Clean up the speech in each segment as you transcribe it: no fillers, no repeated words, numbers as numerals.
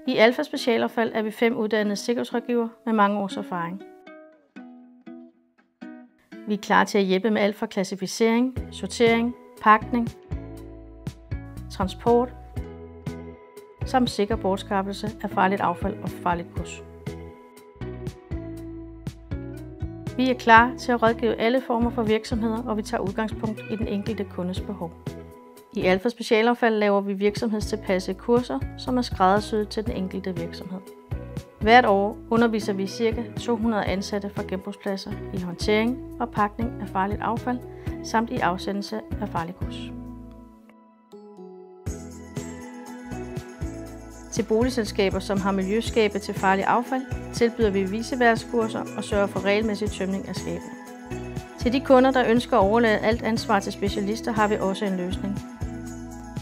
I Alfa Specialaffald er vi 5 uddannede sikkerhedsrådgivere med mange års erfaring. Vi er klar til at hjælpe med alt fra klassificering, sortering, pakning, transport samt sikker bortskaffelse af farligt affald og farligt gods. Vi er klar til at rådgive alle former for virksomheder, og vi tager udgangspunkt i den enkelte kundes behov. I Alfa Specialaffald laver vi virksomhedstilpassede kurser, som er skræddersyet til den enkelte virksomhed. Hvert år underviser vi ca. 200 ansatte fra genbrugspladser i håndtering og pakning af farligt affald, samt i afsendelse af farligt gods. Til boligselskaber, som har miljøskabe til farligt affald, tilbyder vi viceværtskurser og sørger for regelmæssig tømning af skabene. Til de kunder, der ønsker at overlade alt ansvar til specialister, har vi også en løsning.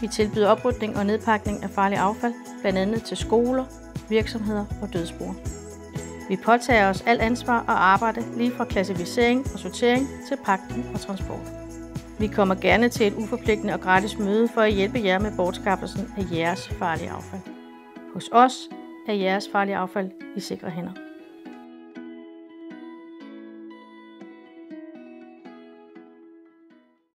Vi tilbyder oprydning og nedpakning af farligt affald, blandt andet til skoler, virksomheder og dødsboer. Vi påtager os alt ansvar og arbejde lige fra klassificering og sortering til pakning og transport. Vi kommer gerne til et uforpligtende og gratis møde for at hjælpe jer med bortskaffelsen af jeres farlige affald. Hos os er jeres farlige affald i sikre hænder.